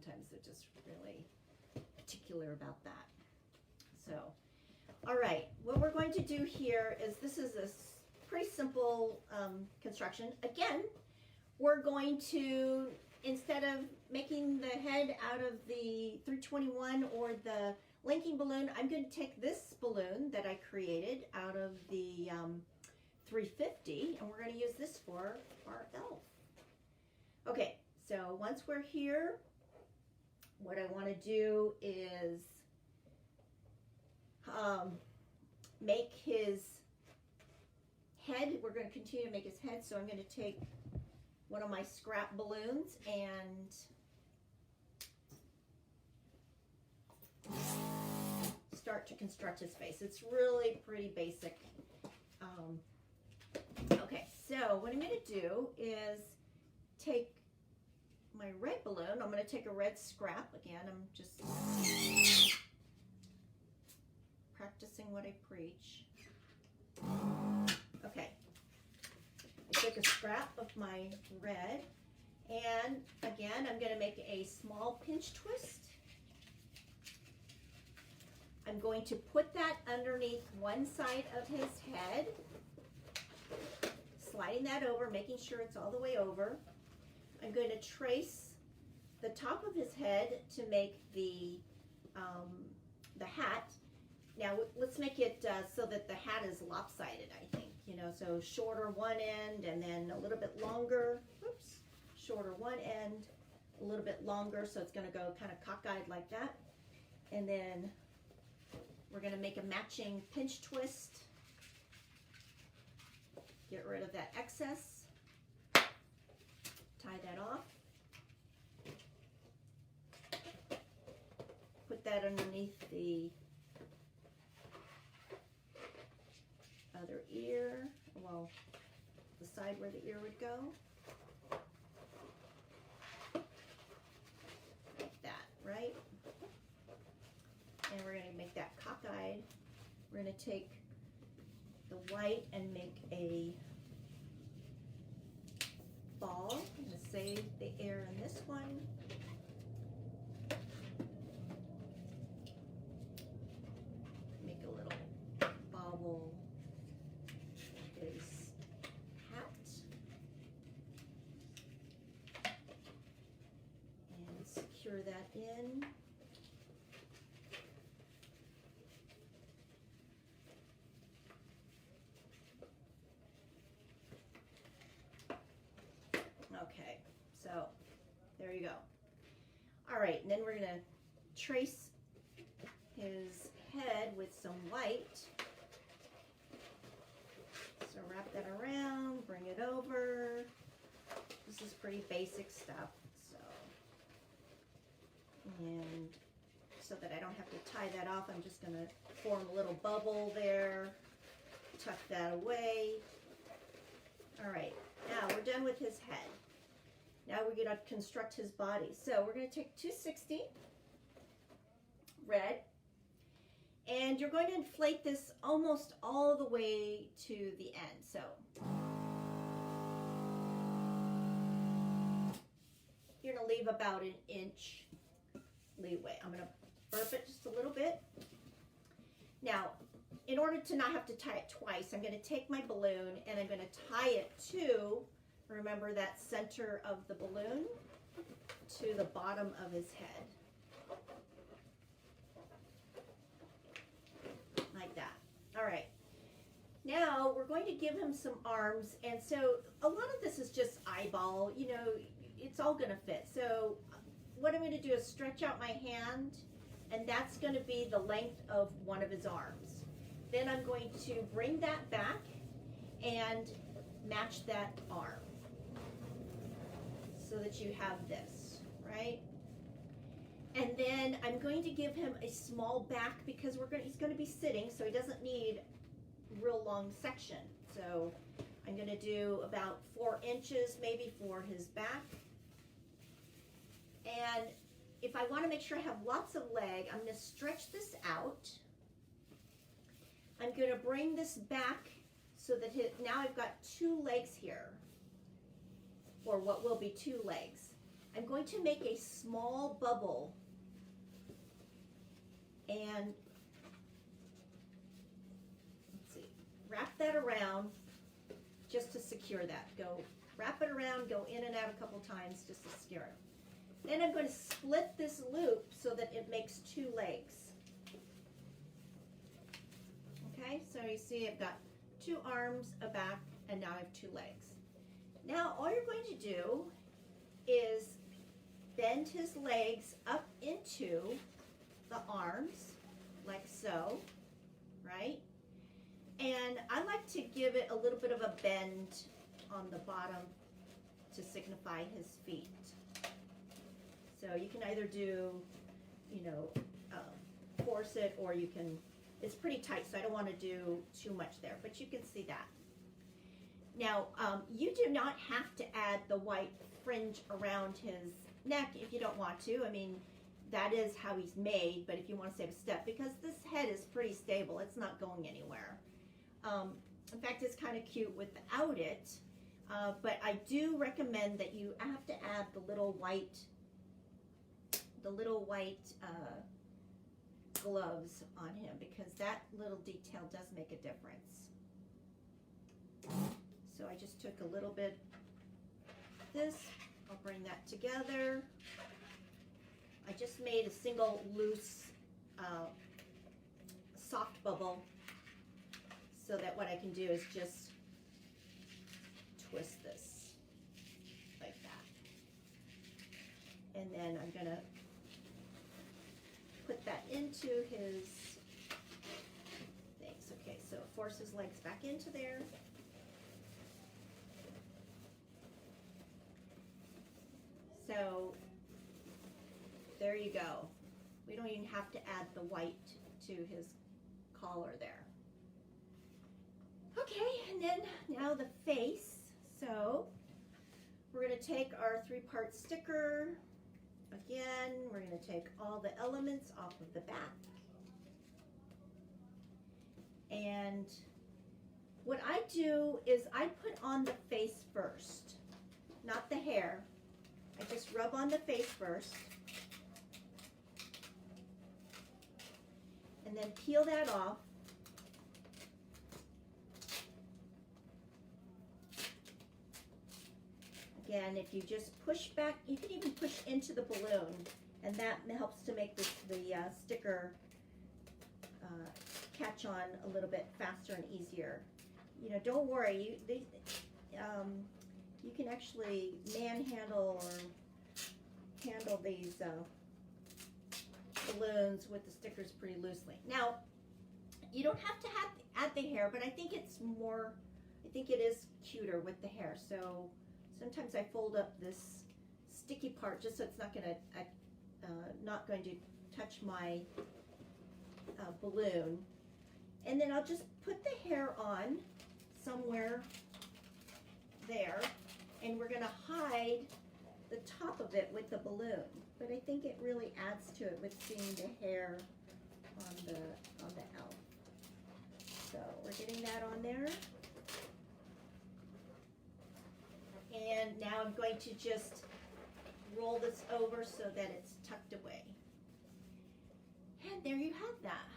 sometimes they're just really particular about that. So, all right, what we're going to do here is, this is a pretty simple construction. Again, we're going to, instead of making the head out of the 321 or the linking balloon, I'm going to take this balloon that I created out of the 350, and we're going to use this for our elf. Okay, so once we're here, what I want to do is make his head. We're going to continue to make his head, so I'm going to take one of my scrap balloons and start to construct his face. It's really pretty basic. Okay, so what I'm going to do is take my red balloon. I'm going to take a red scrap. Again, I'm just practicing what I preach. Okay. I take a scrap of my red, and again, I'm going to make a small pinch twist. I'm going to put that underneath one side of his head, sliding that over, making sure it's all the way over. I'm going to trace the top of his head to make the hat. Now let's make it so that the hat is lopsided, I think, you know, so shorter one end and then a little bit longer, oops, shorter one end, a little bit longer, so it's going to go kind of cockeyed like that. And then we're going to make a matching pinch twist. Get rid of that excess. Tie that off. Put that underneath the other ear, well, the side where the ear would go. Like that, right? And we're going to make that cockeyed. We're going to take the white and make a ball. I'm going to save the air in this one. Make a little bobble his hat. And secure that in. Okay, so there you go. All right, and then we're going to trace his head with some white. So wrap that around, bring it over. This is pretty basic stuff. So, and so that I don't have to tie that off, I'm just going to form a little bubble there, tuck that away. All right, now we're done with his head. Now we're going to construct his body. So we're going to take 260 red, and you're going to inflate this almost all the way to the end. So you're going to leave about an inch leeway. I'm going to burp it just a little bit. Now, in order to not have to tie it twice, I'm going to take my balloon and I'm going to tie it to, remember, that center of the balloon to the bottom of his head. Like that. All right. Now we're going to give him some arms, and so a lot of this is just eyeball, you know, it's all going to fit. So what I'm going to do is stretch out my hand, and that's going to be the length of one of his arms. Then I'm going to bring that back and match that arm so that you have this, right? And then I'm going to give him a small back because he's going to be sitting, so he doesn't need real long section. So I'm going to do about 4 inches maybe for his back. And if I want to make sure I have lots of leg, I'm going to stretch this out. I'm going to bring this back so that now I've got 2 legs here, or what will be 2 legs. I'm going to make a small bubble, and let's see, wrap that around just to secure that. Go wrap it around, go in and out a couple times just to secure it. Then I'm going to split this loop so that it makes two legs. Okay, so you see I've got two arms, a back, and now I have two legs. Now all you're going to do is bend his legs up into the arms, like so, right? And I like to give it a little bit of a bend on the bottom to signify his feet. So you can either do, you know, force it, or you can, it's pretty tight, so I don't want to do too much there, but you can see that. Now, you do not have to add the white fringe around his neck if you don't want to. I mean, that is how he's made, but if you want to save a step, because this head is pretty stable, it's not going anywhere. In fact, it's kind of cute without it, but I do recommend that you have to add the little white gloves on him, because that little detail does make a difference. So I just took a little bit of this, I'll bring that together. I just made a single loose soft bubble, so that what I can do is just twist this like that. And then I'm gonna put that into his things. Okay, so force his legs back into there. So there you go. We don't even have to add the white to his collar there. Okay, and then now the face. So we're going to take our 3-part sticker. Again, we're going to take all the elements off of the back. And what I do is I put on the face first, not the hair. I just rub on the face first. And then peel that off. Again, if you just push back, you can even push into the balloon, and that helps to make the sticker catch on a little bit faster and easier. You know, don't worry, you can actually manhandle or handle these balloons with the stickers pretty loosely. Now, you don't have to add the hair, but I think it is cuter with the hair. So sometimes I fold up this sticky part just so it's not going to touch my balloon. And then I'll just put the hair on somewhere there, and we're going to hide the top of it with the balloon. But I think it really adds to it with seeing the hair on the elf. So we're getting that on there. And now I'm going to just roll this over so that it's tucked away. And there you have that.